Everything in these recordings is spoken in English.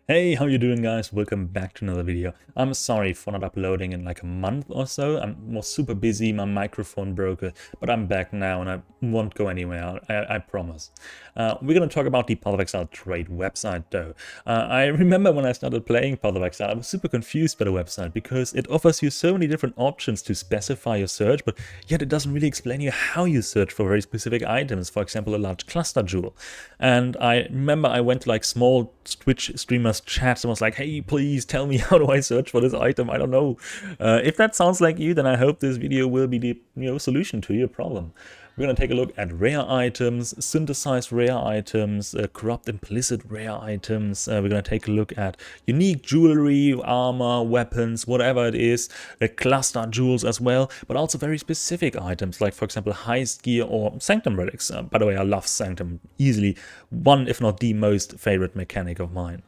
Hey, how you doing, guys? Welcome back to another video. I'm sorry for not uploading in like a month or so. I was super busy, my microphone broke, but I'm back now and I won't go anywhere, I promise. We're gonna talk about the Path of Exile trade website though. I remember when I started playing Path of Exile, I was super confused by the website because it offers you so many different options to specify your search, but yet it doesn't really explain you how you search for very specific items, for example, a large cluster jewel. And I remember I went to like small Twitch streamers chats and was like, hey, please tell me how do I search for this item? I don't know. If that sounds like you, then I hope this video will be the solution to your problem. We're going to take a look at rare items, synthesized rare items, corrupt implicit rare items. We're going to take a look at unique jewelry, armor, weapons, whatever it is, cluster jewels as well, but also very specific items like, for example, Heist gear or Sanctum Relics. By the way, I love Sanctum, easily one, if not the most favorite mechanic of mine.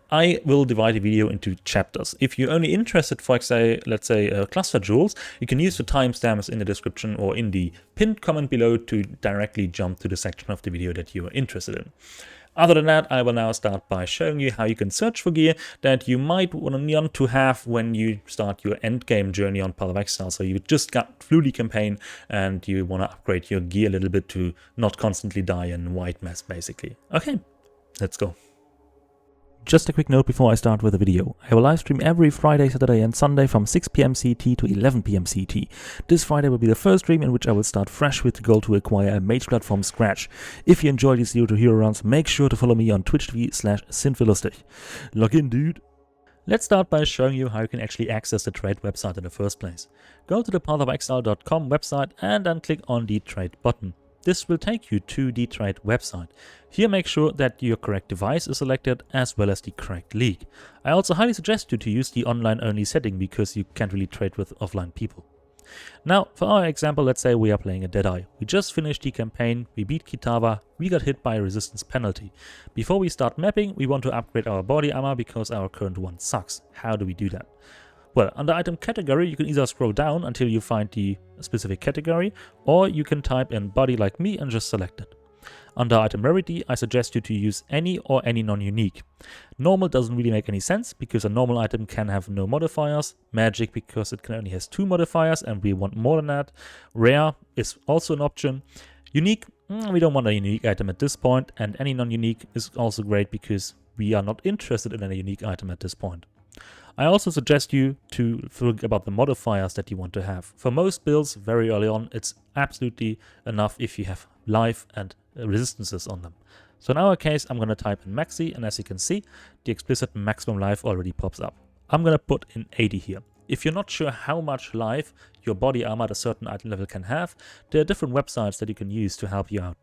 I will divide the video into chapters. If you're only interested, for example, let's say cluster jewels, you can use the timestamps in the description or in the pinned comment below to directly jump to the section of the video that you are interested in. Other than that, I will now start by showing you how you can search for gear that you might want to have when you start your endgame journey on Path of Exile. So you just got through the campaign and you want to upgrade your gear a little bit to not constantly die in white mess, basically. Okay, let's go. Just a quick note before I start with the video. I will live stream every Friday, Saturday and Sunday from 6 PM CT to 11 PM CT. This Friday will be the first stream in which I will start fresh with the goal to acquire a mage blood from scratch. If you enjoy these 0 to hero runs, make sure to follow me on twitch.tv/Sinfilustig. Log in, dude! Let's start by showing you how you can actually access the trade website in the first place. Go to the pathofexile.com website and then click on the trade button. This will take you to the trade website. Here make sure that your correct device is selected as well as the correct league. I also highly suggest you to use the online only setting because you can't really trade with offline people. Now for our example, let's say we are playing a Deadeye. We just finished the campaign, we beat Kitava, we got hit by a resistance penalty. Before we start mapping, we want to upgrade our body armor because our current one sucks. How do we do that? Well, under item category, you can either scroll down until you find the specific category, or you can type in body like me and just select it. Under item rarity, I suggest you to use any or any non-unique. Normal doesn't really make any sense because a normal item can have no modifiers. Magic because it can only has 2 modifiers and we want more than that. Rare is also an option. Unique, we don't want a unique item at this point, and any non-unique is also great because we are not interested in any unique item at this point. I also suggest you to think about the modifiers that you want to have. For most builds, very early on, it's absolutely enough if you have life and resistances on them. So in our case, I'm going to type in maxi, and as you can see, the explicit maximum life already pops up. I'm going to put in 80 here. If you're not sure how much life your body armor at a certain item level can have, there are different websites that you can use to help you out.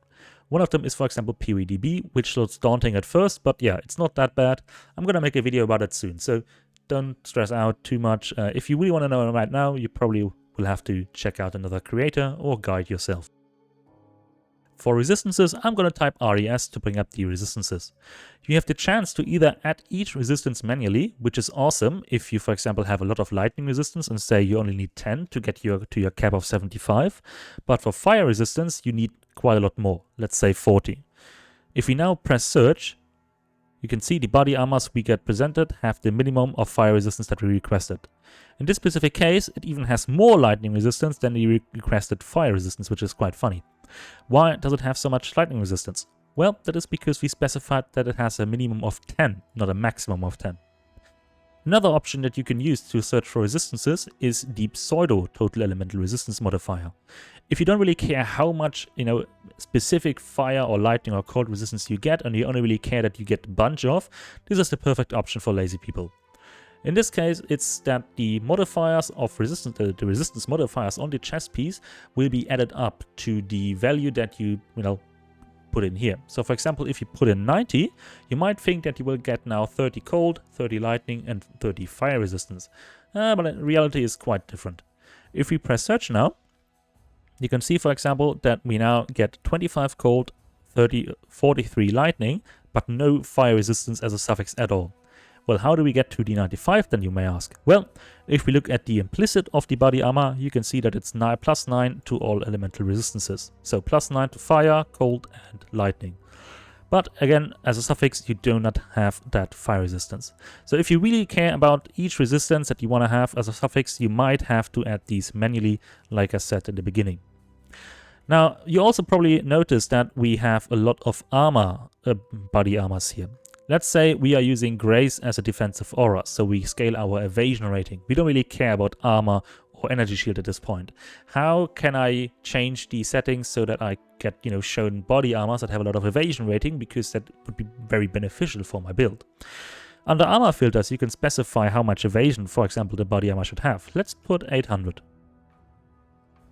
One of them is, for example, PWDB, which looks daunting at first, but yeah, it's not that bad. I'm going to make a video about it soon, so don't stress out too much. If you really want to know right now, you probably will have to check out another creator or guide yourself. For resistances, I'm going to type RES to bring up the resistances. You have the chance to either add each resistance manually, which is awesome if you, for example, have a lot of lightning resistance and say you only need 10 to get to your cap of 75. But for fire resistance, you need quite a lot more, let's say 40. If we now press search, you can see the body armors we get presented have the minimum of fire resistance that we requested. In this specific case, it even has more lightning resistance than the requested fire resistance, which is quite funny. Why does it have so much lightning resistance? Well, that is because we specified that it has a minimum of 10, not a maximum of 10. Another option that you can use to search for resistances is the pseudo total elemental resistance modifier. If you don't really care how much, specific fire or lightning or cold resistance you get, and you only really care that you get a bunch of, this is the perfect option for lazy people. In this case, it's that the modifiers of resistance, the resistance modifiers on the chest piece will be added up to the value that you put in here. So for example, if you put in 90, you might think that you will get now 30 cold, 30 lightning and 30 fire resistance. But in reality is quite different. If we press search now, you can see, for example, that we now get 25 cold, 43 lightning, but no fire resistance as a suffix at all. Well, how do we get to the 95 then, you may ask? Well, if we look at the implicit of the body armor, you can see that it's +9 to all elemental resistances. So +9 to fire, cold and lightning. But again, as a suffix, you do not have that fire resistance. So if you really care about each resistance that you want to have as a suffix, you might have to add these manually, like I said in the beginning. Now, you also probably noticed that we have a lot of armor, body armors here. Let's say we are using Grace as a defensive aura, so we scale our evasion rating. We don't really care about armor or energy shield at this point. How can I change the settings so that I get, shown body armors that have a lot of evasion rating, because that would be very beneficial for my build. Under armor filters, you can specify how much evasion, for example, the body armor should have. Let's put 800.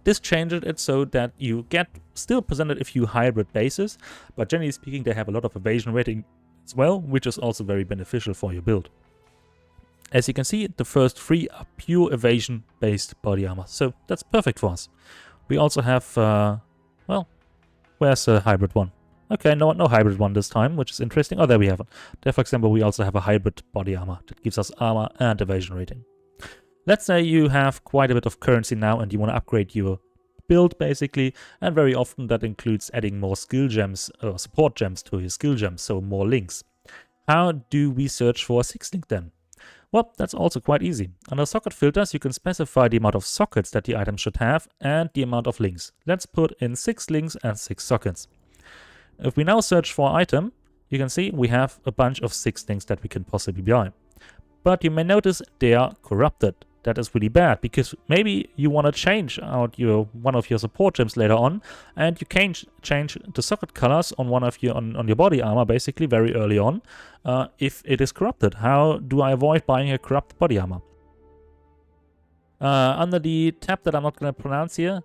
This changes it so that you get still presented a few hybrid bases, but generally speaking, they have a lot of evasion rating as well, which is also very beneficial for your build. As you can see, the first 3 are pure evasion-based body armor, so that's perfect for us. We also have, well, where's the hybrid one? Okay, no hybrid one this time, which is interesting. Oh, there we have it. There, for example, we also have a hybrid body armor that gives us armor and evasion rating. Let's say you have quite a bit of currency now and you want to upgrade your build, basically, and very often that includes adding more skill gems or support gems to your skill gems, so more links. How do we search for a 6 link then? Well, that's also quite easy. Under socket filters, you can specify the amount of sockets that the item should have and the amount of links. Let's put in 6 links and 6 sockets. If we now search for item, you can see we have a bunch of 6 links that we can possibly buy. But you may notice they are corrupted. That is really bad, because maybe you want to change out one of your support gems later on, and you can change the socket colors on one of your on your body armor basically very early on if it is corrupted. How do I avoid buying a corrupted body armor? Under the tab that I'm not going to pronounce here,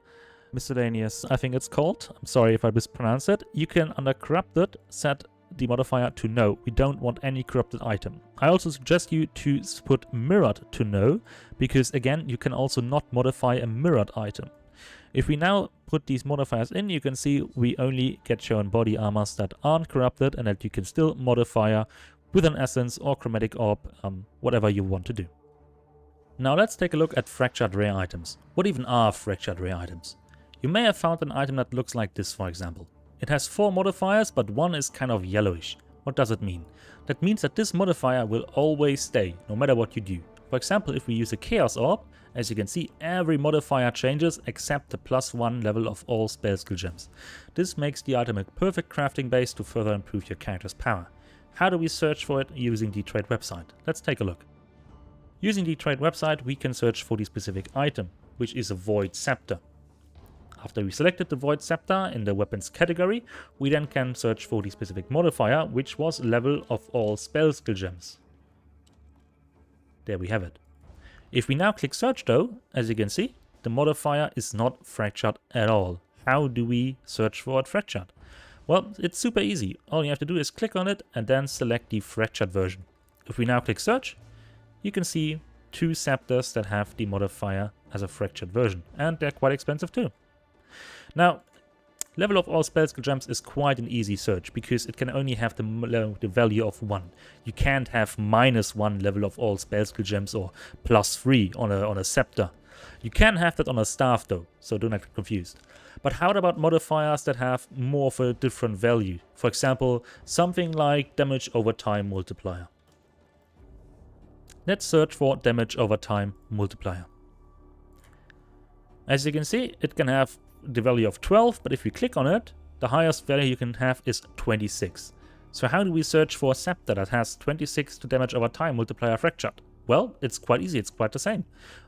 miscellaneous, I think it's called. I'm sorry if I mispronounce it. You can, under corrupted, set the modifier to no. We don't want any corrupted item. I also suggest you to put mirrored to no, because again, you can also not modify a mirrored item. If we now put these modifiers in, you can see we only get shown body armors that aren't corrupted and that you can still modify with an essence or chromatic orb, whatever you want to do. Now let's take a look at fractured rare items. What even are fractured rare items? You may have found an item that looks like this, for example. It has 4 modifiers, but one is kind of yellowish. What does it mean? That means that this modifier will always stay, no matter what you do. For example, if we use a Chaos Orb, as you can see, every modifier changes except the +1 level of all spell skill gems. This makes the item a perfect crafting base to further improve your character's power. How do we search for it using the trade website? Let's take a look. Using the trade website, we can search for the specific item, which is a Void Scepter. After we selected the Void Scepter in the weapons category, we then can search for the specific modifier, which was level of all spell skill gems. There we have it. If we now click search though, as you can see, the modifier is not fractured at all. How do we search for it fractured? Well, it's super easy. All you have to do is click on it and then select the fractured version. If we now click search, you can see 2 scepters that have the modifier as a fractured version, and they're quite expensive too. Now, level of all spell skill gems is quite an easy search, because it can only have the value of 1. You can't have -1 level of all spell skill gems or +3 on a scepter. You can have that on a staff though, so do not get confused. But how about modifiers that have more of a different value? For example, something like damage over time multiplier. Let's search for damage over time multiplier. As you can see, it can have the value of 12, but if we click on it, the highest value you can have is 26. So how do we search for a scepter that has 26 to damage over time multiplier fractured? Well, it's quite easy, it's quite the same.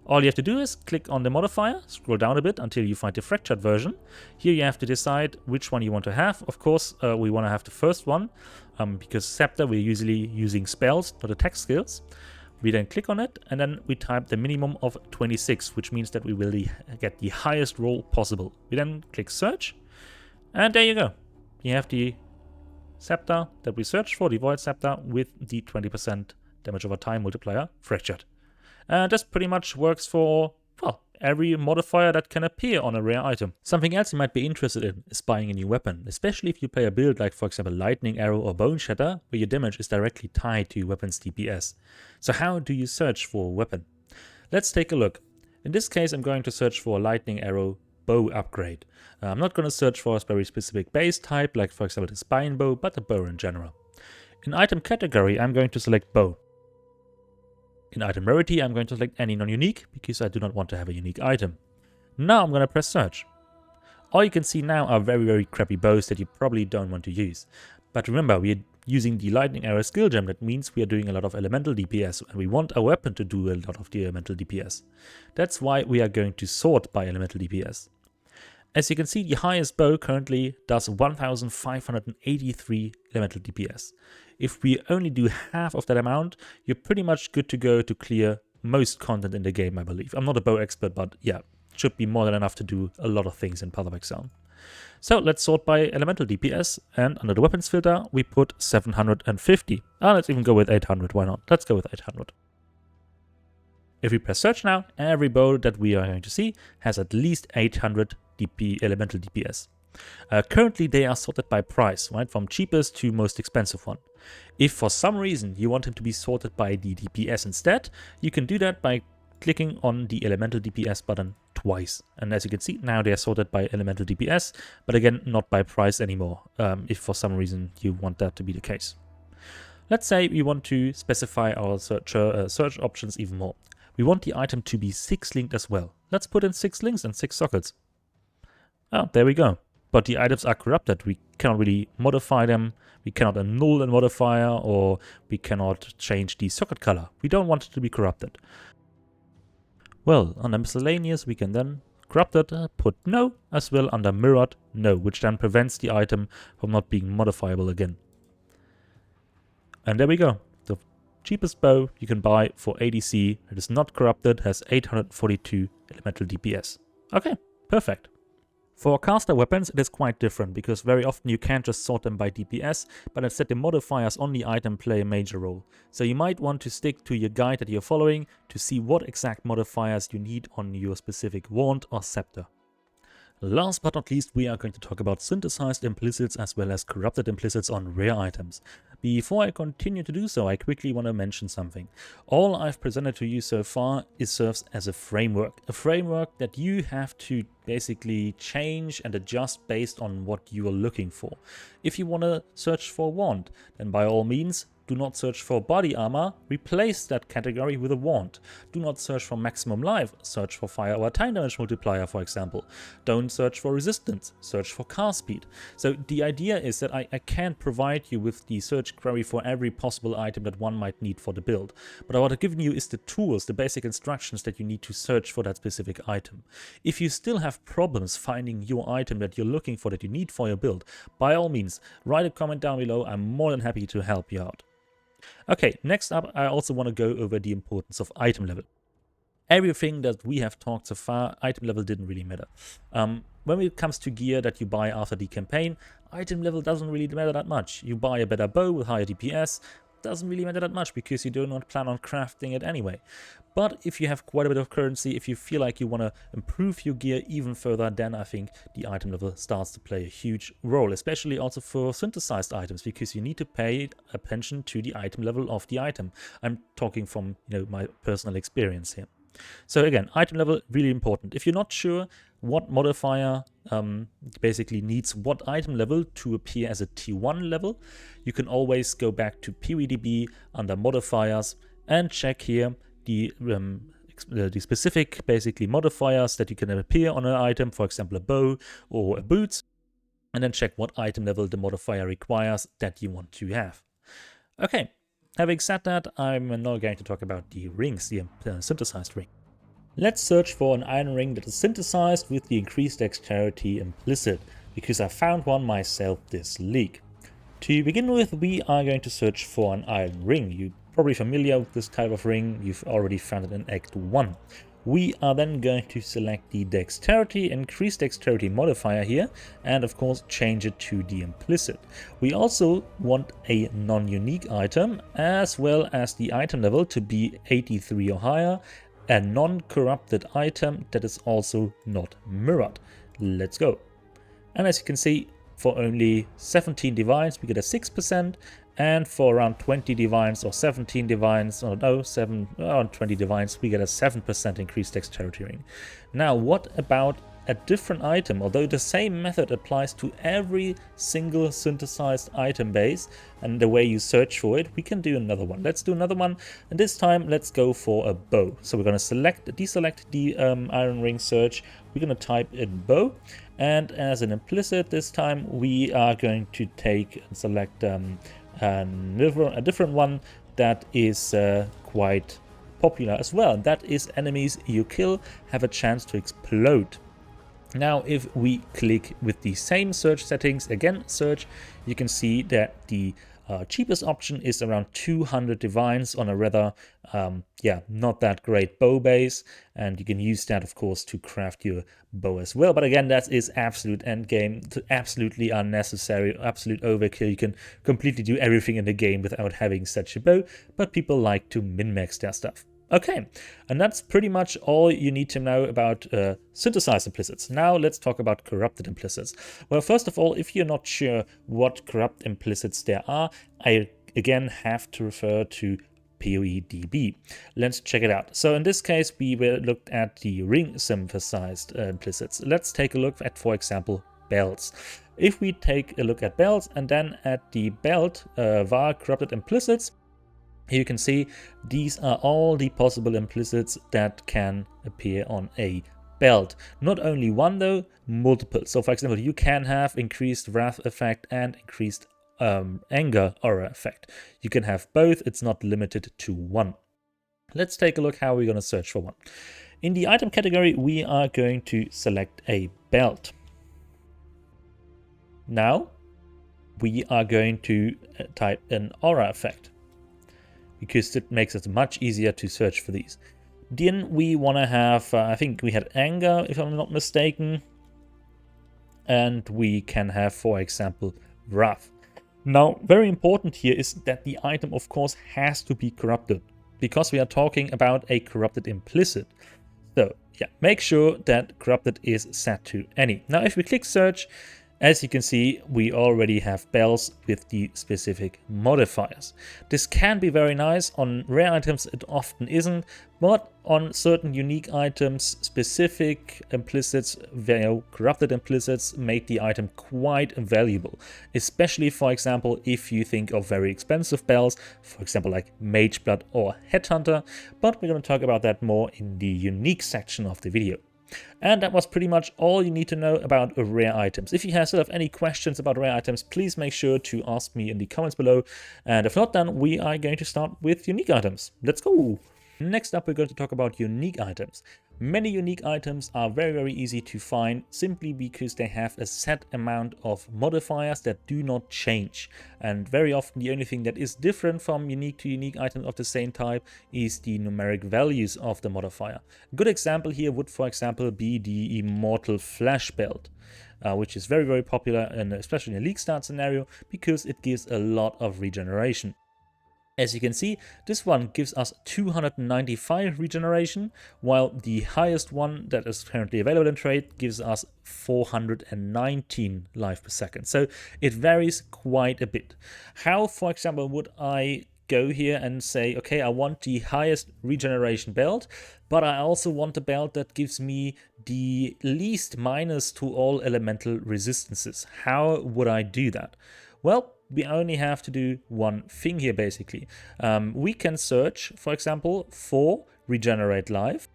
All you have to do is click on the modifier, scroll down a bit until you find the fractured version. Here you have to decide which one you want to have. Of course, we want to have the first one, because scepter we're usually using spells, not attack skills. We then click on it, and then we type the minimum of 26, which means that we will get the highest roll possible. We then click search, and there you go. You have the scepter that we searched for, the Void Scepter, with the 20% damage over time multiplier fractured. And this pretty much works for, well, every modifier that can appear on a rare item. Something else you might be interested in is buying a new weapon, especially if you play a build like, for example, Lightning Arrow or Bone Shatter, where your damage is directly tied to your weapon's DPS. So how do you search for a weapon? Let's take a look. In this case, I'm going to search for Lightning Arrow bow upgrade. I'm not going to search for a very specific base type, like for example the spine bow, but the bow in general. In item category, I'm going to select bow. In item rarity, I'm going to select any non-unique, because I do not want to have a unique item. Now I'm going to press search. All you can see now are very crappy bows that you probably don't want to use. But remember, we are using the lightning arrow skill gem. That means we are doing a lot of elemental DPS, and we want our weapon to do a lot of the elemental DPS. That's why we are going to sort by elemental DPS. As you can see, the highest bow currently does 1583 elemental DPS. If we only do half of that amount, you're pretty much good to go to clear most content in the game, I believe. I'm not a bow expert, but yeah, should be more than enough to do a lot of things in Path of Exile. So let's sort by elemental DPS, and under the weapons filter we put 750. Let's even go with 800, why not? Let's go with 800. If we press search now, every bow that we are going to see has at least 800 elemental DPS. Currently they are sorted by price, right, from cheapest to most expensive one. If for some reason you want him to be sorted by the DPS instead, you can do that by clicking on the elemental DPS button twice. And as you can see, now they are sorted by elemental DPS, but again, not by price anymore, if for some reason you want that to be the case. Let's say we want to specify our search options even more. We want the item to be 6 linked as well. Let's put in 6 links and 6 sockets. Oh, there we go. But the items are corrupted. We cannot really modify them. We cannot annul a modifier, or we cannot change the socket color. We don't want it to be corrupted. Well, under miscellaneous, we can then corrupted put no, as well under mirrored no, which then prevents the item from not being modifiable again. And there we go. The cheapest bow you can buy for ADC, it is not corrupted, has 842 elemental DPS. Okay, perfect. For caster weapons, it is quite different, because very often you can't just sort them by DPS, but instead the modifiers on the item play a major role. So you might want to stick to your guide that you're following to see what exact modifiers you need on your specific wand or scepter. Last but not least, we are going to talk about synthesized implicits as well as corrupted implicits on rare items. Before I continue to do so, I quickly want to mention something. All I've presented to you so far serves as a framework that you have to basically change and adjust based on what you are looking for. If you want to search for wand, then by all means, do not search for body armor, replace that category with a wand. Do not search for maximum life, search for fire or time damage multiplier, for example. Don't search for resistance, search for cast speed. So the idea is that I can't provide you with the search query for every possible item that one might need for the build. But what I've given you is the tools, the basic instructions that you need to search for that specific item. If you still have problems finding your item that you're looking for, that you need for your build, by all means, write a comment down below. I'm more than happy to help you out. Okay, next up, I also want to go over the importance of item level. Everything that we have talked so far, item level didn't really matter. When it comes to gear that you buy after the campaign, item level doesn't really matter that much. You buy a better bow with higher DPS, doesn't really matter that much because you do not plan on crafting it anyway. But if you have quite a bit of currency, if you feel like you want to improve your gear even further, then I think the item level starts to play a huge role, especially also for synthesized items, because you need to pay attention to the item level of the item. I'm talking from my personal experience here. So again, item level, really important. If you're not sure what modifier basically needs what item level to appear as a T1 level, you can always go back to PvDB under modifiers and check here the specific basically modifiers that you can appear on an item, for example a bow or a boots, and then check what item level the modifier requires that you want to have. Okay, having said that, I'm now going to talk about the rings, the synthesized ring. Let's search for an iron ring that is synthesized with the increased dexterity implicit, because I found one myself this league. To begin with, we are going to search for an iron ring. You're probably familiar with this type of ring, you've already found it in Act 1. We are then going to select the dexterity, increased dexterity modifier here, and of course change it to the implicit. We also want a non-unique item, as well as the item level to be 83 or higher, a non-corrupted item that is also not mirrored. Let's go. And as you can see, for only 17 divines we get a 6%, and for around 20 divines or 17 divines, or no, around 20 divines, we get a 7% increased dexterity ring. Now, what about a different item, although the same method applies to every single synthesized item base and the way you search for it, we can do another one. Let's do another one, and this time let's go for a bow. So we're going to deselect the iron ring search. We're going to type in bow, and as an implicit this time we are going to take and select a different one that is quite popular as well. That is enemies you kill have a chance to explode. Now if we click with the same search settings, again search, you can see that the cheapest option is around 200 divines on a rather not that great bow base, and you can use that of course to craft your bow as well. But again, that is absolute endgame, absolutely unnecessary, absolute overkill. You can completely do everything in the game without having such a bow, but people like to min-max their stuff. Okay, and that's pretty much all you need to know about synthesized implicits. Now let's talk about corrupted implicits. Well, first of all, if you're not sure what corrupt implicits there are, I again have to refer to PoEDB. Let's check it out. So in this case, we looked at the ring synthesized implicits. Let's take a look at, for example, belts. If we take a look at belts and then at the belt var corrupted implicits, you can see these are all the possible implicits that can appear on a belt. Not only one though, multiple. So for example, you can have increased wrath effect and increased anger aura effect. You can have both, it's not limited to one. Let's take a look how we're going to search for one. In the item category, we are going to select a belt. Now we are going to type an aura effect, because it makes it much easier to search for these. Then we want to have, I think we had anger, if I'm not mistaken. And we can have, for example, wrath. Now, very important here is that the item, of course, has to be corrupted, because we are talking about a corrupted implicit. So, yeah, make sure that corrupted is set to any. Now, if we click search, as you can see, we already have bells with the specific modifiers. This can be very nice. On rare items it often isn't, but on certain unique items, specific implicits, corrupted implicits, make the item quite valuable. Especially, for example, if you think of very expensive bells, for example like Mage Blood or Headhunter, but we're going to talk about that more in the unique section of the video. And that was pretty much all you need to know about rare items. If you still have any questions about rare items, please make sure to ask me in the comments below. And if not, then we are going to start with unique items. Let's go! Next up, we're going to talk about unique items. Many unique items are very easy to find simply because they have a set amount of modifiers that do not change. And very often the only thing that is different from unique to unique items of the same type is the numeric values of the modifier. A good example here would, for example, be the Immortal Flash belt. Which is very popular, and especially in a league start scenario, because it gives a lot of regeneration. As you can see, this one gives us 295 regeneration, while the highest one that is currently available in trade gives us 419 life per second. So it varies quite a bit. How, for example, would I go here and say, okay, I want the highest regeneration belt, but I also want a belt that gives me the least minus to all elemental resistances? How would I do that? Well, we only have to do one thing here, basically. We can search, for example, for regenerate life,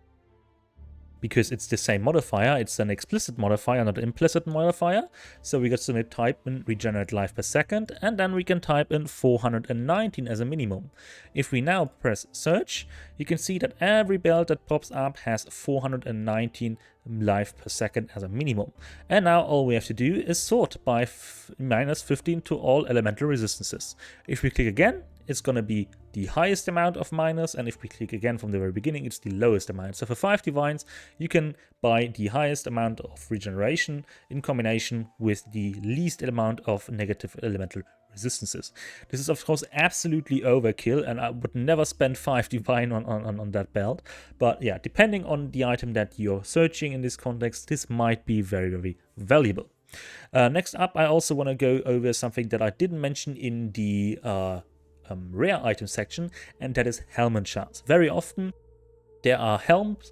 because it's the same modifier. It's an explicit modifier, not an implicit modifier. So we got to type in regenerate life per second, and then we can type in 419 as a minimum. If we now press search, you can see that every belt that pops up has 419 life per second as a minimum. And now all we have to do is sort by minus 15 to all elemental resistances. If we click again, it's going to be the highest amount of minus, and if we click again from the very beginning, it's the lowest amount. So for 5 divines, you can buy the highest amount of regeneration in combination with the least amount of negative elemental resistances. This is of course absolutely overkill, and I would never spend 5 divine on that belt. But yeah, depending on the item that you're searching in this context, this might be very valuable. Next up, I also want to go over something that I didn't mention in the rare item section, and that is Helm Enchants. Very often There are helmets,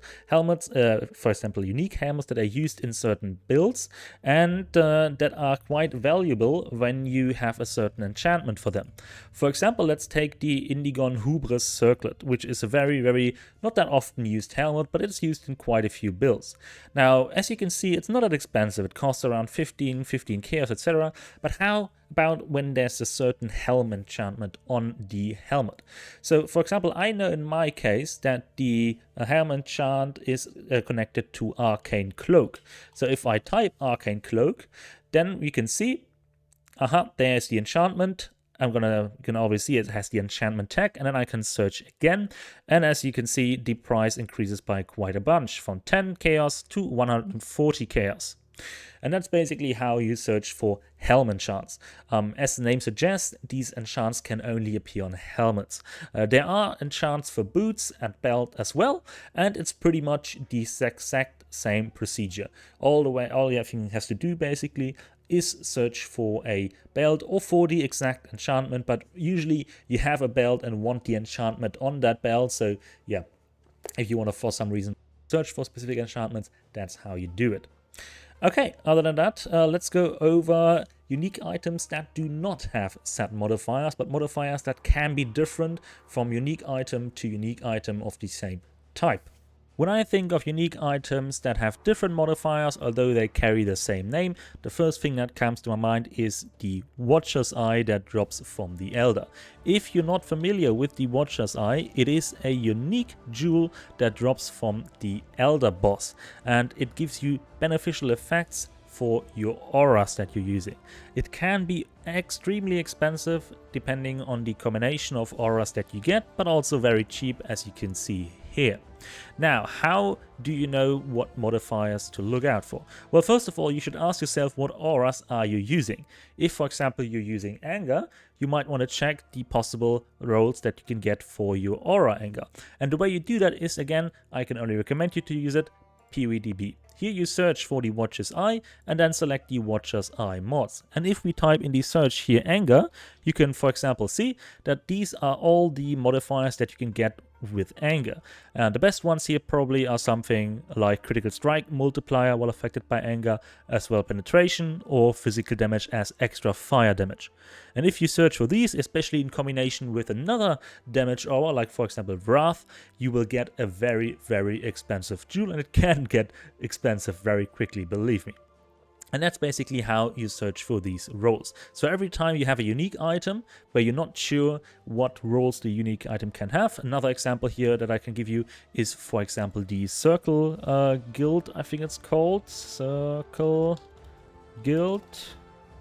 for example, unique helmets that are used in certain builds and that are quite valuable when you have a certain enchantment for them. For example, let's take the Indigon Hubris Circlet, which is a very not that often used helmet, but it's used in quite a few builds. Now, as you can see, it's not that expensive. It costs around 15 chaos, etc. But how about when there's a certain Helm enchantment on the helmet? So, for example, I know in my case that the Helm enchant is connected to Arcane Cloak. So if I type Arcane Cloak, then we can see, there's the enchantment. You can always see it has the enchantment tag, and then I can search again. And as you can see, the price increases by quite a bunch, from 10 chaos to 140 chaos. And that's basically how you search for Helm enchants. As the name suggests, these enchants can only appear on helmets. There are enchants for boots and belt as well, and it's pretty much the exact same procedure. All everything has to do basically is search for a belt or for the exact enchantment, but usually you have a belt and want the enchantment on that belt. So yeah, if you want to for some reason search for specific enchantments, that's how you do it. Okay, other than that, let's go over unique items that do not have set modifiers, but modifiers that can be different from unique item to unique item of the same type. When I think of unique items that have different modifiers, although they carry the same name, the first thing that comes to my mind is the Watcher's Eye that drops from the Elder. If you're not familiar with the Watcher's Eye, it is a unique jewel that drops from the Elder boss, and it gives you beneficial effects for your auras that you're using. It can be extremely expensive depending on the combination of auras that you get, but also very cheap, as you can see here. Now, how do you know what modifiers to look out for? Well, first of all, you should ask yourself, what auras are you using? If, for example, you're using Anger, you might want to check the possible rolls that you can get for your aura Anger. And the way you do that is, again, I can only recommend you to use it, PWDB. Here you search for the Watcher's Eye and then select the Watcher's Eye mods. And if we type in the search here Anger, you can, for example, see that these are all the modifiers that you can get with Anger. And the best ones here probably are something like Critical Strike multiplier while affected by Anger, as well penetration or physical damage as extra fire damage. And if you search for these, especially in combination with another damage aura, like for example Wrath, you will get a very expensive jewel, and it can get expensive very quickly, believe me. And that's basically how you search for these roles. So every time you have a unique item where you're not sure what roles the unique item can have. Another example here that I can give you is, for example, the Circle Guild, I think it's called. Circle Guild.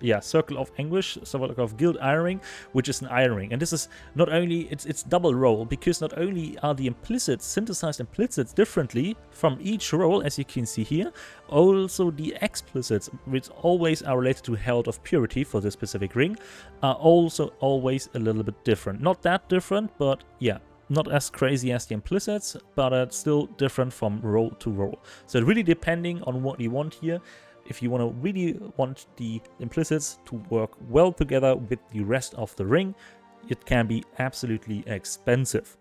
Yeah, Circle of Anguish, Circle of Guild Iron Ring, which is an Iron Ring. And this is not only, it's double role, because not only are the implicits, synthesized implicits differently from each role, as you can see here, also the explicits, which always are related to Herald of Purity for this specific ring, are also always a little bit different. Not that different, but yeah, not as crazy as the implicits, but it's still different from role to role. So really depending on what you want here. If you really want the implicits to work well together with the rest of the ring, it can be absolutely expensive.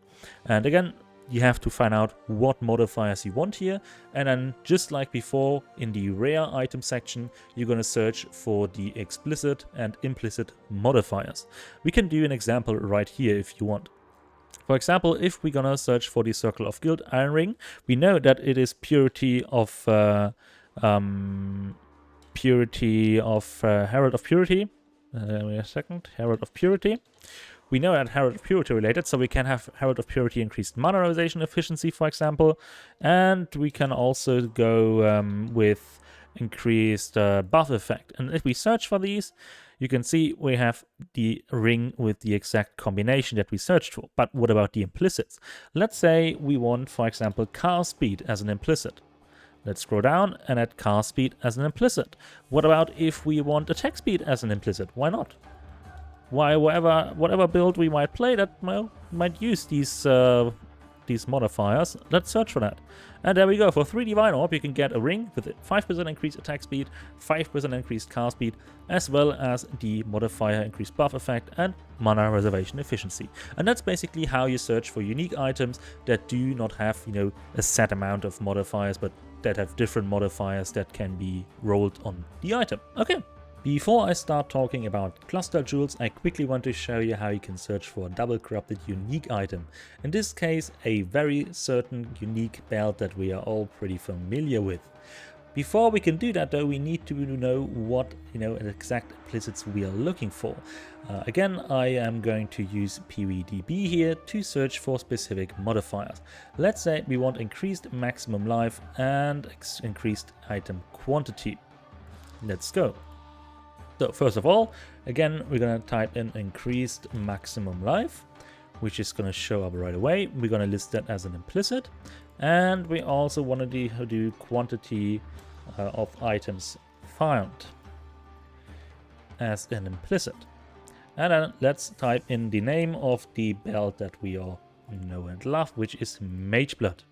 And again, you have to find out what modifiers you want here, and then just like before in the rare item section, you're going to search for the explicit and implicit modifiers. We can do an example right here if you want. For example, if we're going to search for the Circle of Guild Iron Ring, we know that it is purity of Herald of Purity. Wait a second, Herald of Purity. We know that Herald of Purity related, so we can have Herald of Purity increased mana realization efficiency, for example, and we can also go with increased buff effect. And if we search for these, you can see we have the ring with the exact combination that we searched for. But what about the implicits? Let's say we want, for example, car speed as an implicit. Let's scroll down and add car speed as an implicit. What about if we want attack speed as an implicit? Why not? Whatever build we might play that might use these these modifiers, let's search for that. And there we go. For 3 Divine Orb, you can get a ring with 5% increased attack speed, 5% increased cast speed, as well as the modifier increased buff effect and mana reservation efficiency. And that's basically how you search for unique items that do not have, a set amount of modifiers, but that have different modifiers that can be rolled on the item. Okay. Before I start talking about cluster jewels, I quickly want to show you how you can search for a double corrupted unique item. In this case, a very certain unique belt that we are all pretty familiar with. Before we can do that though, we need to know what exact implicits we are looking for. Again, I am going to use PVDB here to search for specific modifiers. Let's say we want increased maximum life and increased item quantity. Let's go. So first of all, again, we're going to type in increased maximum life, which is going to show up right away. We're going to list that as an implicit. And we also want to do quantity of items found as an implicit. And then let's type in the name of the belt that we all know and love, which is Mageblood.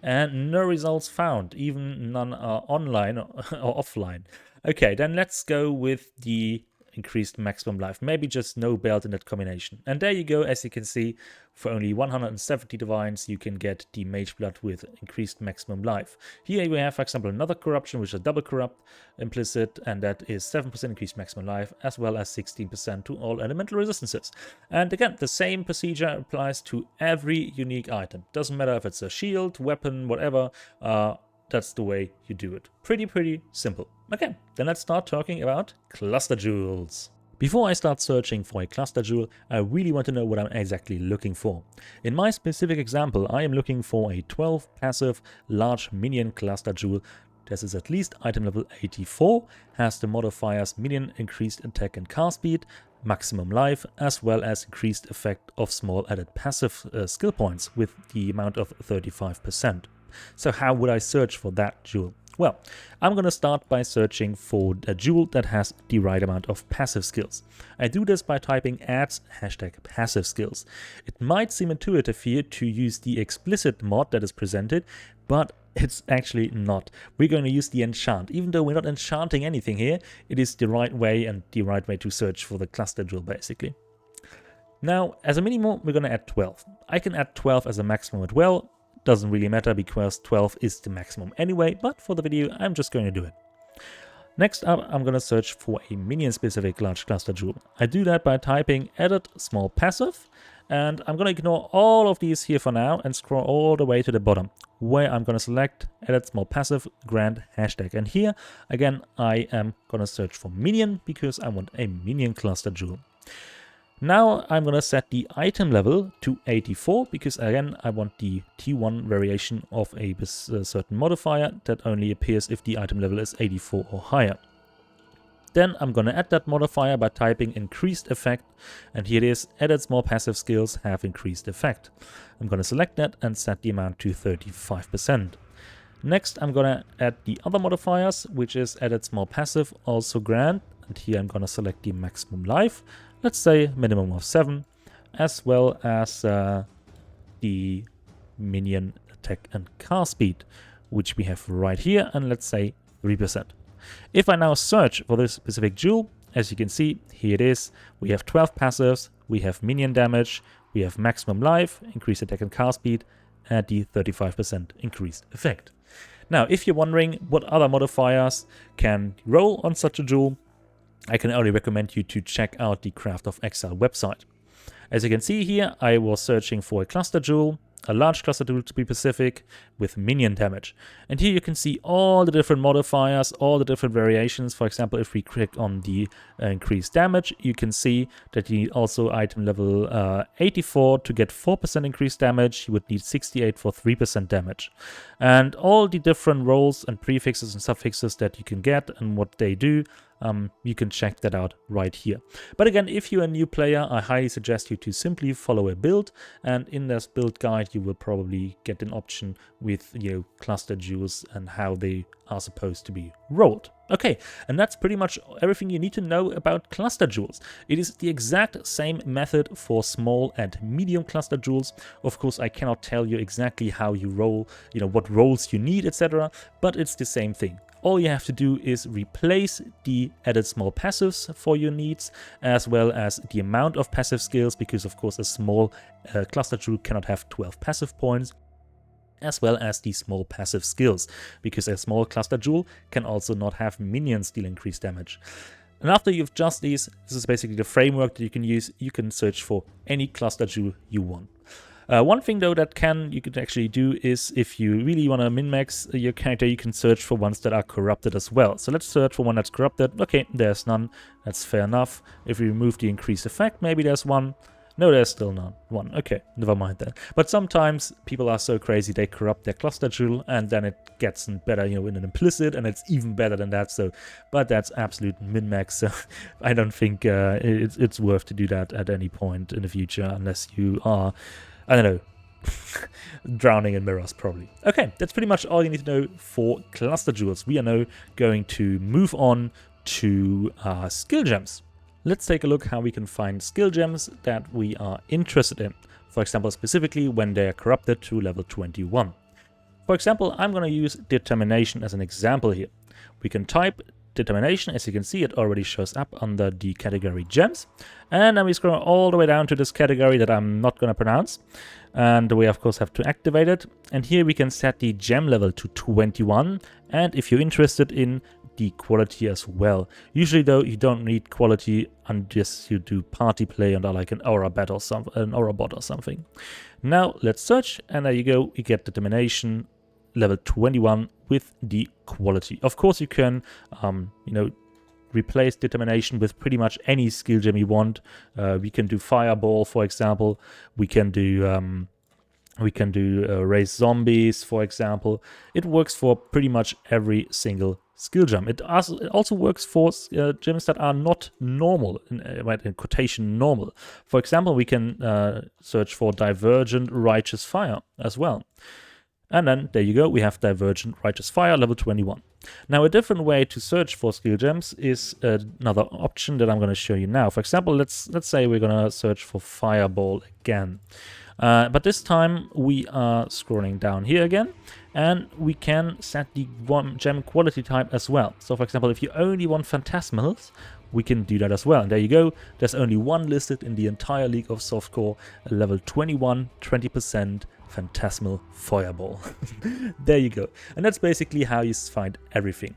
And no results found, even none are online or offline. Okay, then let's go with the increased maximum life. Maybe just no belt in that combination. And there you go. As you can see, for only 170 divines, you can get the Mageblood with increased maximum life. Here we have, for example, another corruption, which is a double corrupt implicit, and that is 7% increased maximum life, as well as 16% to all elemental resistances. And again, the same procedure applies to every unique item. Doesn't matter if it's a shield, weapon, whatever. That's the way you do it. Pretty simple. Okay, then let's start talking about cluster jewels. Before I start searching for a cluster jewel, I really want to know what I'm exactly looking for. In my specific example, I am looking for a 12 passive large minion cluster jewel. This is at least item level 84, has the modifiers minion increased attack and cast speed, maximum life, as well as increased effect of small added passive skill points with the amount of 35%. So how would I search for that jewel? Well, I'm going to start by searching for a jewel that has the right amount of passive skills. I do this by typing adds #passive skills. It might seem intuitive here to use the explicit mod that is presented, but it's actually not. We're going to use the enchant. Even though we're not enchanting anything here, it is the right way and the right way to search for the cluster jewel basically. Now, as a minimum, we're going to add 12. I can add 12 as a maximum as well. Doesn't really matter because 12 is the maximum anyway, but for the video, I'm just going to do it. Next up, I'm going to search for a minion-specific large cluster jewel. I do that by typing added small passive, and I'm going to ignore all of these here for now and scroll all the way to the bottom, where I'm going to select added small passive grant hashtag. And here, again, I am going to search for minion because I want a minion cluster jewel. Now I'm going to set the item level to 84 because again I want the T1 variation of a certain modifier that only appears if the item level is 84 or higher. Then I'm going to add that modifier by typing increased effect, and here it is, added small passive skills have increased effect. I'm going to select that and set the amount to 35%. Next I'm going to add the other modifiers, which is added small passive also grant, and here I'm going to select the maximum life. Let's say minimum of 7, as well as the minion attack and cast speed, which we have right here, and let's say 3%. If I now search for this specific jewel, as you can see, here it is. We have 12 passives, we have minion damage, we have maximum life, increased attack and cast speed, and the 35% increased effect. Now, if you're wondering what other modifiers can roll on such a jewel, I can only recommend you to check out the Craft of Exile website. As you can see here, I was searching for a cluster jewel, a large cluster jewel to be specific, with minion damage. And here you can see all the different modifiers, all the different variations. For example, if we click on the increased damage, you can see that you need also item level 84 to get 4% increased damage. You would need 68 for 3% damage. And all the different roles and prefixes and suffixes that you can get and what they do you can check that out right here. But again, if you're a new player, I highly suggest you to simply follow a build, and in this build guide you will probably get an option with, you know, cluster jewels and how they are supposed to be rolled. Okay, and that's pretty much everything you need to know about cluster jewels. It is the exact same method for small and medium cluster jewels. Of course, I cannot tell you exactly how you roll, you know, what rolls you need, etc., but it's the same thing. All you have to do is replace the added small passives for your needs, as well as the amount of passive skills, because of course a small cluster jewel cannot have 12 passive points, as well as the small passive skills, because a small cluster jewel can also not have minions deal increased damage. And after you've just these, this is basically the framework that you can use. You can search for any cluster jewel you want. One thing though that you could actually do is, if you really want to min-max your character, you can search for ones that are corrupted as well. So let's search for one that's corrupted. Okay, there's none. That's fair enough. If we remove the increased effect, maybe there's one. No, there's still none. One. Okay, never mind that. But sometimes people are so crazy they corrupt their cluster jewel, and then it gets better, you know, in an implicit, and it's even better than that. So, but that's absolute min-max. So I don't think it's worth to do that at any point in the future, unless you are, I don't know, drowning in mirrors probably. Okay, that's pretty much all you need to know for cluster jewels. We are now going to move on to skill gems. Let's take a look how we can find skill gems that we are interested in. For example, specifically when they are corrupted to level 21. For example, I'm going to use determination as an example here. We can type determination. As you can see, it already shows up under the category gems. And then we scroll all the way down to this category that I'm not going to pronounce. And we of course have to activate it. And here we can set the gem level to 21. And if you're interested in the quality as well. Usually though, you don't need quality unless you do party play under like an aura bot or something. Now let's search, and there you go. We get determination level 21 with the quality. Of course, you can you know, replace determination with pretty much any skill gem you want. We can do fireball, for example. We can do raise zombies, for example. It works for pretty much every single skill gem. It also works for gems that are not normal, in quotation normal. For example, we can search for Divergent Righteous Fire as well. And then there you go, we have Divergent Righteous Fire level 21. Now a different way to search for skill gems is another option that I'm going to show you now. For example, let's say we're going to search for Fireball again. But this time we are scrolling down here again, and we can set the gem quality type as well. So for example, if you only want Phantasmals, we can do that as well. And there you go, there's only one listed in the entire League of Softcore, level 21, 20% Phantasmal Fireball. There you go. And that's basically how you find everything.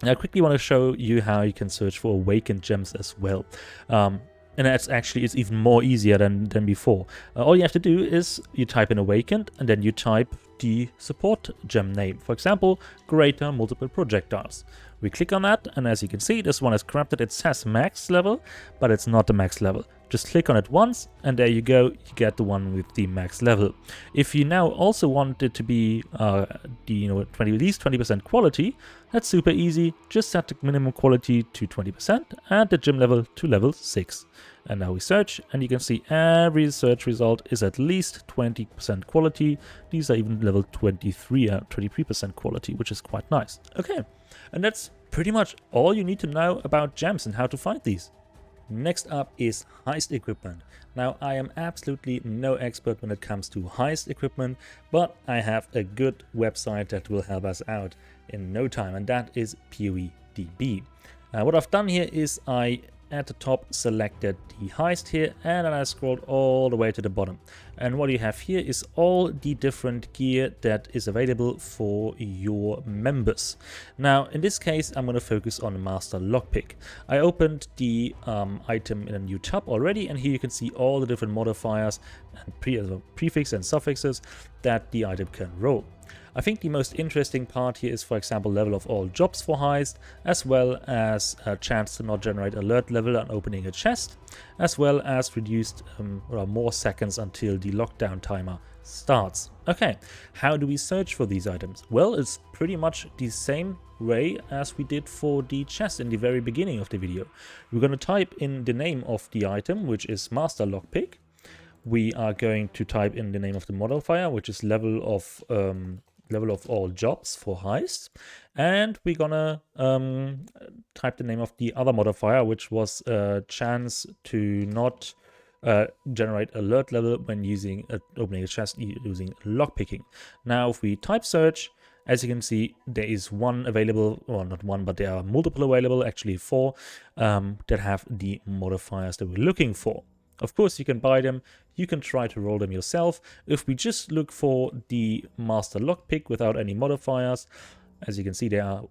Now I quickly want to show you how you can search for Awakened gems as well. And that's actually, it's even more easier than before. All you have to do is you type in Awakened, and then you type the support gem name. For example, Greater Multiple Projectiles. We click on that, and as you can see, this one is corrupted. It says max level, but it's not the max level. Just click on it once, and there you go, you get the one with the max level. If you now also want it to be at least 20% quality, that's super easy. Just set the minimum quality to 20% and the gem level to level 6. And now we search, and you can see every search result is at least 20% quality. These are even level 23% quality, which is quite nice. Okay, and that's pretty much all you need to know about gems and how to find these. Next up is Heist equipment. Now I am absolutely no expert when it comes to Heist equipment, but I have a good website that will help us out in no time, and that is PoEDB. What I've done here is I at the top selected the Heist here, and then I scrolled all the way to the bottom. And what you have here is all the different gear that is available for your members. Now in this case I'm going to focus on Master Lockpick. I opened the item in a new tab already, and here you can see all the different modifiers and prefixes and suffixes that the item can roll. I think the most interesting part here is, for example, level of all jobs for Heist, as well as a chance to not generate alert level on opening a chest, as well as reduced or more seconds until the lockdown timer starts. Okay, how do we search for these items? Well, it's pretty much the same way as we did for the chest in the very beginning of the video. We're going to type in the name of the item, which is Master Lockpick. We are going to type in the name of the modifier, which is level of all jobs for Heist, and we're gonna type the name of the other modifier, which was chance to not generate alert level when using opening a chest using lockpicking. Now, if we type search, as you can see, there is one available, or not one, but there are multiple available, actually 4, that have the modifiers that we're looking for. Of course, you can buy them, you can try to roll them yourself. If we just look for the Master Lockpick without any modifiers, as you can see, there are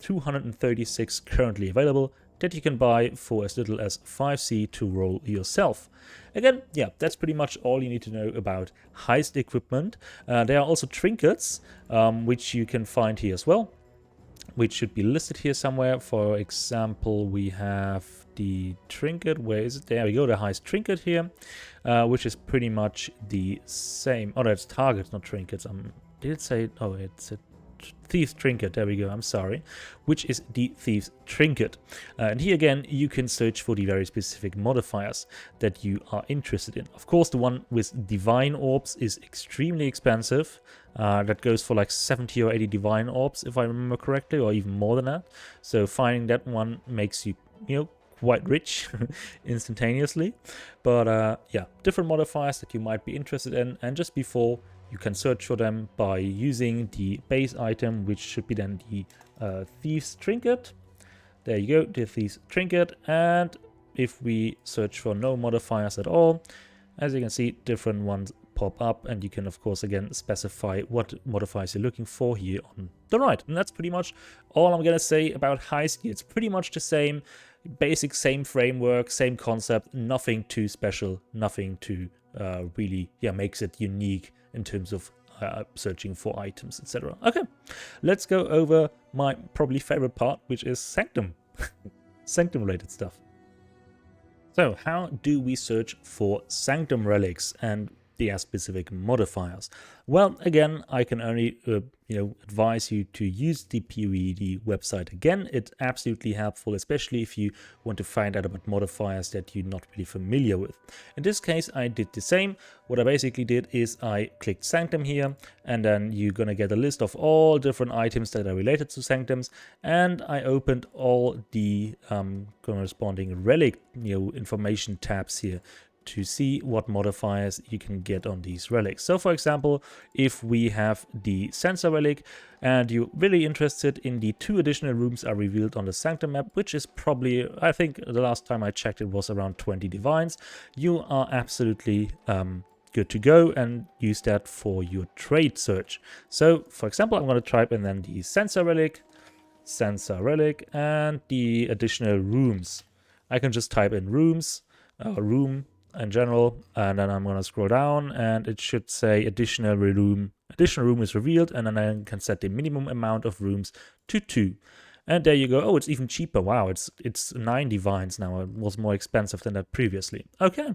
236 currently available that you can buy for as little as 5C to roll yourself. Again, yeah, that's pretty much all you need to know about Heist equipment. There are also trinkets, which you can find here as well, which should be listed here somewhere. For example, we have the trinket. Where is it? There we go, the Heist trinket here, which is pretty much the same. Oh, that's targets, not trinkets. Did it say? Oh, it's a Thief's Trinket, there we go, I'm sorry, which is the Thief's Trinket. And here again, you can search for the very specific modifiers that you are interested in. Of course, the one with Divine Orbs is extremely expensive. That goes for like 70 or 80 Divine Orbs, if I remember correctly, or even more than that. So finding that one makes you, quite rich instantaneously. But yeah, different modifiers that you might be interested in. And just before, you can search for them by using the base item, which should be then the Thief's Trinket. There you go, the Thief's Trinket. And if we search for no modifiers at all, as you can see, different ones pop up, and you can of course again specify what modifiers you're looking for here on the right. And that's pretty much all I'm gonna say about Heist. It's pretty much the same, basic, same framework, same concept, nothing too special, nothing too really makes it unique in terms of searching for items, etc. Okay, let's go over my probably favorite part, which is Sanctum. Sanctum related stuff. So how do we search for Sanctum Relics and their specific modifiers? Well, again, I can only advise you to use the POED website again. It's absolutely helpful, especially if you want to find out about modifiers that you're not really familiar with. In this case, I did the same. What I basically did is I clicked Sanctum here, and then you're gonna get a list of all different items that are related to Sanctums, and I opened all the corresponding relic information tabs here to see what modifiers you can get on these relics. So for example, if we have the Sensor Relic and you're really interested in the 2 additional rooms are revealed on the Sanctum map, which is probably, I think the last time I checked it was around 20 divines, you are absolutely good to go and use that for your trade search. So for example, I'm going to type in then the Sensor Relic, and the additional rooms. I can just type in rooms, room in general, and then I'm going to scroll down and it should say additional room is revealed, and then I can set the minimum amount of rooms to 2. And there you go. Oh, it's even cheaper. Wow, it's 9 divines now. It was more expensive than that previously. Okay,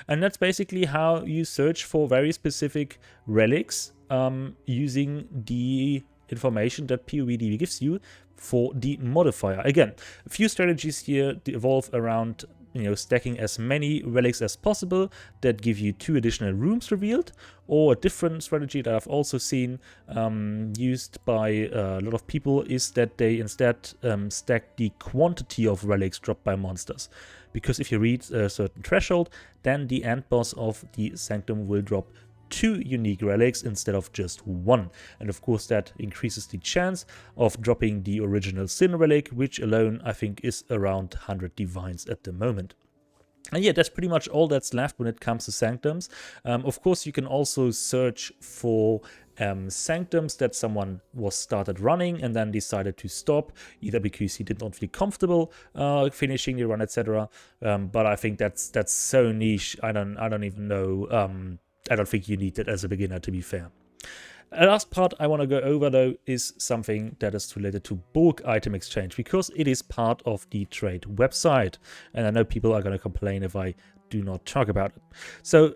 and that's basically how you search for very specific relics using the information that POED gives you for the modifier. Again, a few strategies here evolve around stacking as many relics as possible that give you 2 additional rooms revealed, or a different strategy that I've also seen used by a lot of people is that they instead stack the quantity of relics dropped by monsters. Because if you reach a certain threshold, then the end boss of the Sanctum will drop 2 unique relics instead of just 1, and of course that increases the chance of dropping the original Sin Relic, which alone I think is around 100 divines at the moment. And yeah, that's pretty much all that's left when it comes to Sanctums. Of course, you can also search for Sanctums that someone was started running and then decided to stop, either because he did not feel comfortable finishing the run, etc. But I think that's so niche. I don't even know. I don't think you need it as a beginner, to be fair. The last part I want to go over though is something that is related to bulk item exchange, because it is part of the trade website. And I know people are going to complain if I do not talk about it. So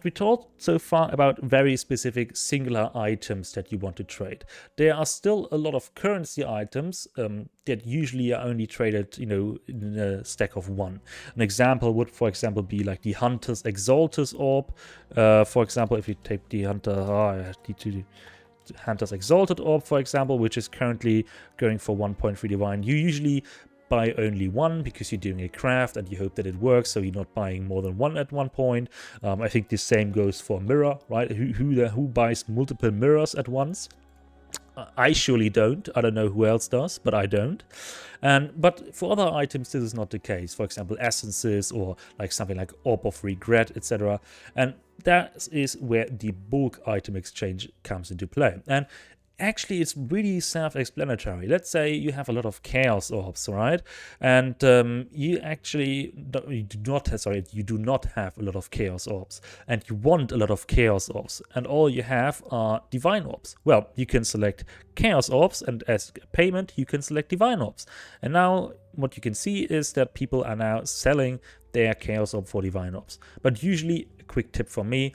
we talked so far about very specific singular items that you want to trade. There are still a lot of currency items that usually are only traded, in a stack of one. An example would, for example, be like the Hunter's Exaltus Orb. For example, if you take the Hunter's Exalted Orb, for example, which is currently going for 1.3 divine. You usually buy only one because you're doing a craft and you hope that it works, so you're not buying more than one at one point. I think the same goes for mirror, right? Who buys multiple mirrors at once? I surely don't. I don't know who else does, but I don't. But for other items, this is not the case. For example, essences or like something like Orb of Regret, etc. And that is where the bulk item exchange comes into play. And actually, it's really self-explanatory. Let's say you have a lot of chaos orbs, right? And you do not have a lot of chaos orbs, and you want a lot of chaos orbs, and all you have are divine orbs. Well, you can select chaos orbs, and as payment, you can select divine orbs. And now what you can see is that people are now selling their chaos orb for divine orbs. But usually, a quick tip from me,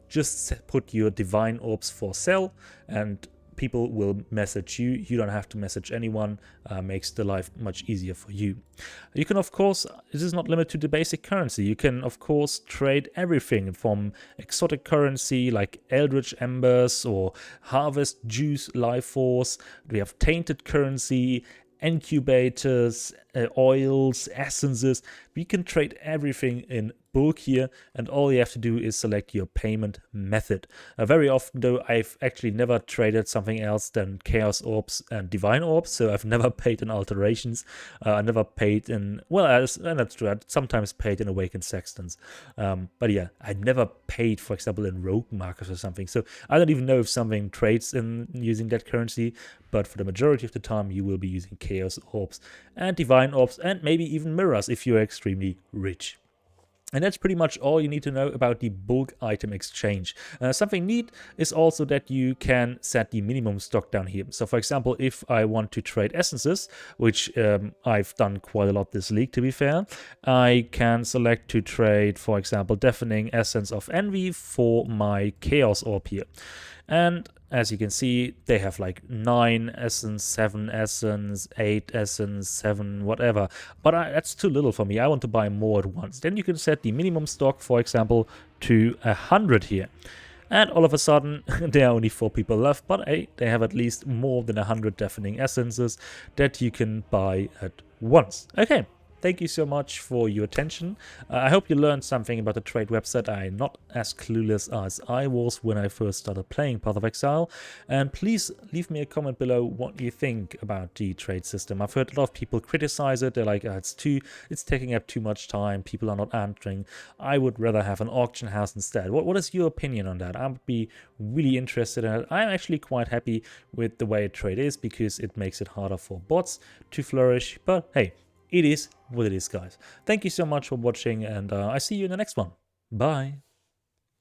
just put your divine orbs for sale, and people will message you. You don't have to message anyone. Makes the life much easier for you. You can, of course, this is not limited to the basic currency. You can, of course, trade everything from exotic currency like Eldritch Embers or Harvest Juice Life Force. We have tainted currency, incubators, oils, essences. We can trade everything in bulk here, and all you have to do is select your payment method. Very often, though, I've actually never traded something else than Chaos Orbs and Divine Orbs, so I've never paid in Alterations. I never paid in, well, that's true, I sometimes paid in Awakened Sextons. But yeah, I never paid, for example, in Rogue Markers or something, so I don't even know if something trades in using that currency, but for the majority of the time, you will be using Chaos Orbs and Divine Orbs, and maybe even Mirrors if you're extremely rich. And that's pretty much all you need to know about the bulk item exchange. Something neat is also that you can set the minimum stock down here. So for example, if I want to trade essences, which I've done quite a lot this league to be fair, I can select to trade, for example, Deafening Essence of Envy for my Chaos Orb here. And as you can see, they have like 9 essence, 7 essence, 8 essence, 7, whatever. But that's too little for me. I want to buy more at once. Then you can set the minimum stock, for example, to 100 here. And all of a sudden, there are only 4 people left, but hey, they have at least more than 100 Deafening Essences that you can buy at once. Okay. Thank you so much for your attention. I hope you learned something about the trade website. I'm not as clueless as I was when I first started playing Path of Exile. And please leave me a comment below what you think about the trade system. I've heard a lot of people criticize it. They're like, it's taking up too much time. People are not answering. I would rather have an auction house instead. What is your opinion on that? I would be really interested in it. I'm actually quite happy with the way a trade is because it makes it harder for bots to flourish. But hey, it is what it is, guys. Thank you so much for watching, and I see you in the next one. Bye.